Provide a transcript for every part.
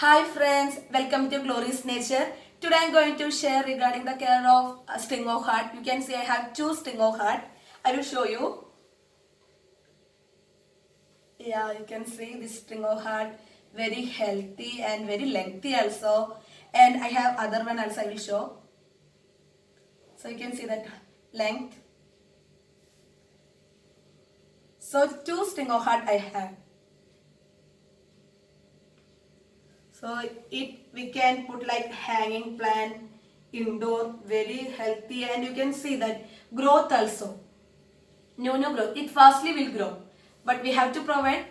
Hi friends, welcome to Glorious Nature. Today I am going to share regarding the care of a string of heart. You can see I have two string of heart. I will show you. Yeah, you can see this string of heart very healthy and very lengthy also. And I have other one also I will show. So you can see that length. So two string of heart I have. So it we can put like hanging plant indoor, very healthy, and you can see that growth also. New growth. It fastly will grow, but we have to provide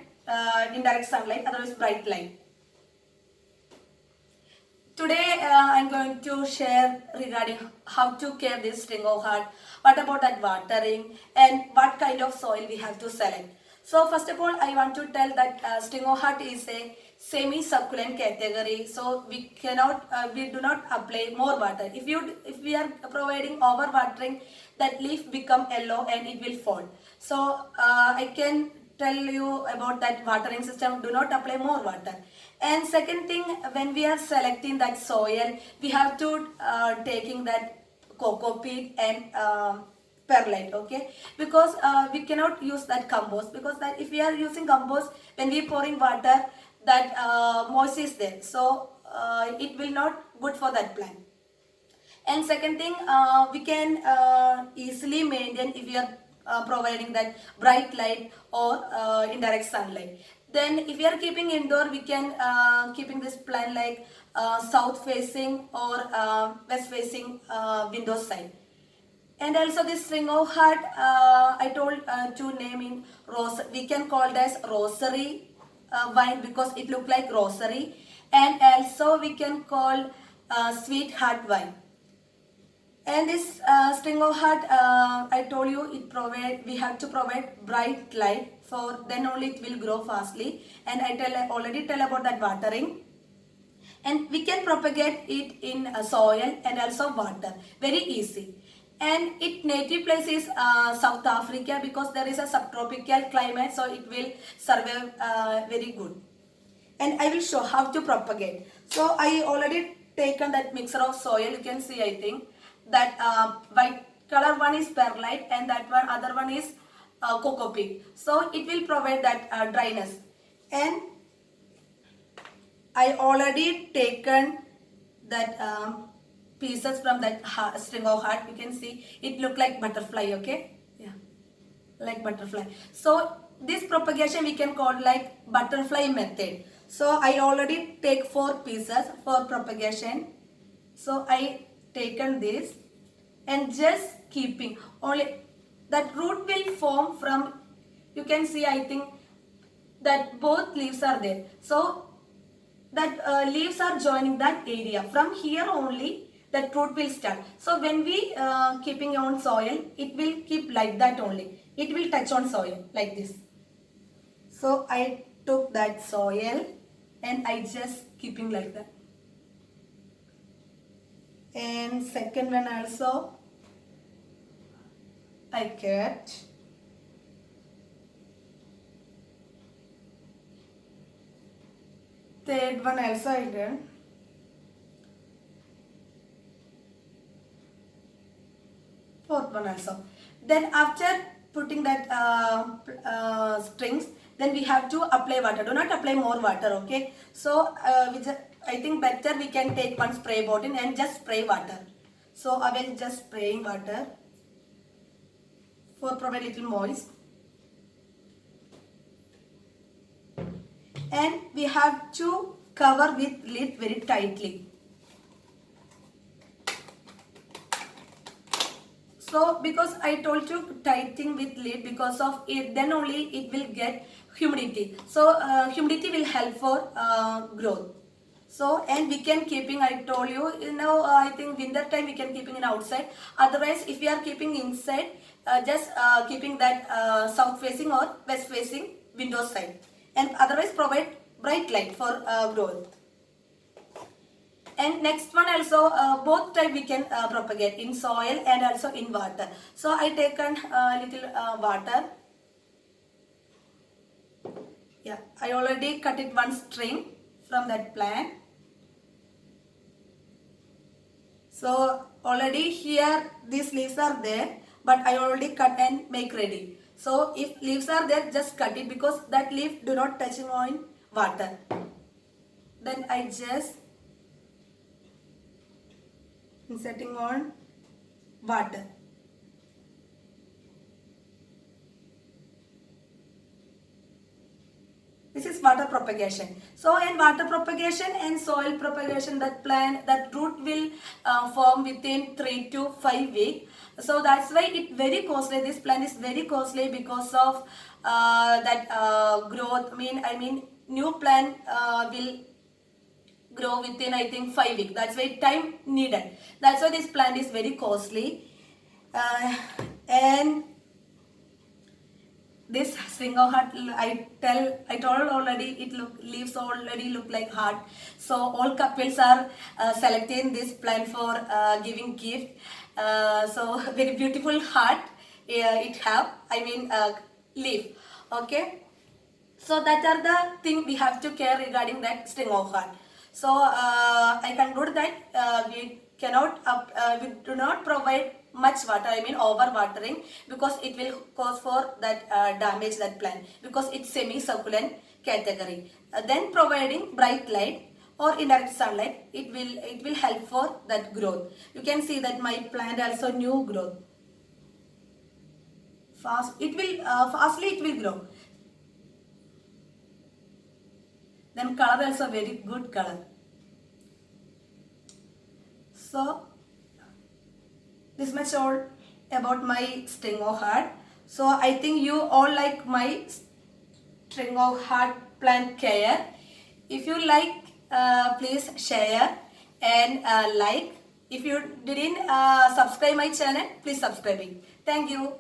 indirect sunlight, otherwise bright light. Today I'm going to share regarding how to care this string of heart, what about that watering, and what kind of soil we have to select. So first of all, I want to tell that string of heart is a semi-succulent category. So we do not apply more water. If we are providing over watering, that leaf become yellow and it will fall. So I can tell you about that watering system. Do not apply more water. And second thing, when we are selecting that soil, we have to taking that coco peat and perlite, okay, because we cannot use that compost, because that if we are using compost, when we pour in water, that moisture is there, so it will not good for that plant. And second thing, we can easily maintain if we are providing that bright light or indirect sunlight. Then if we are keeping indoor, we can keeping this plant like south facing or west facing window side. And also this string of heart, I told to name in rose. We can call it as rosary vine because it look like rosary. And also we can call sweetheart vine. And this string of heart, I told you, we have to provide bright light, for then only it will grow fastly. And I already tell about that watering. And we can propagate it in soil and also water, very easy. And its native place is South Africa, because there is a subtropical climate, so it will survive very good. And I will show how to propagate. So I already taken that mixture of soil. You can see, I think that white color one is perlite and that one other one is coco peat. So it will provide that dryness. And I already taken that pieces from that string of heart. You can see it look like butterfly, okay? Yeah, like butterfly. So this propagation we can call like butterfly method. So I already take 4 pieces for propagation. So I taken this and just keeping only that root will form from, you can see, I think that both leaves are there. So that leaves are joining that area. From here only that root will start. So when we keeping on soil, it will keep like that only. It will touch on soil like this. So I took that soil and I just keeping like that. And second one also I kept. Third one also I did. Fourth one also. Then after putting that strings, then we have to apply water. Do not apply more water, okay? So I think better we can take one spray bottle and just spray water. So I will just spraying water for provide little moist. And we have to cover with lid very tightly. So because I told you tightening with lid, because of it, then only it will get humidity. So humidity will help for growth. So and we can keeping, I told you, I think winter time we can keeping in outside. Otherwise if we are keeping inside, just keeping that south facing or west facing window side. And otherwise provide bright light for growth. And next one also, both type we can propagate in soil and also in water. So I taken a little water. Yeah, I already cut it one string from that plant. So already here these leaves are there, but I already cut and make ready. So if leaves are there, just cut it because that leaf do not touch on water. Then I just inserting on water. This is water propagation. So in water propagation and soil propagation, that plant, that root will form within 3 to 5 weeks. So that's why it very costly. This plant is very costly because of that growth. I mean new plant will grow within I think 5 weeks. That's why time needed. That's why this plant is very costly. And this string of heart, I told already, leaves already look like heart. So all couples are selecting this plant for giving gift. So very beautiful heart it have. Leaf. Okay. So that are the thing we have to care regarding that string of heart. So I conclude that we do not provide much water, over watering, because it will cause for that damage that plant, because it's semi-succulent category. Then providing bright light or indirect sunlight, it will help for that growth. You can see that my plant also new growth. Fastly it will grow. Then color also very good color. So this much all about my string of heart. So I think you all like my string of heart plant care. If you like, please share and like. If you didn't subscribe my channel, please subscribe it. Thank you.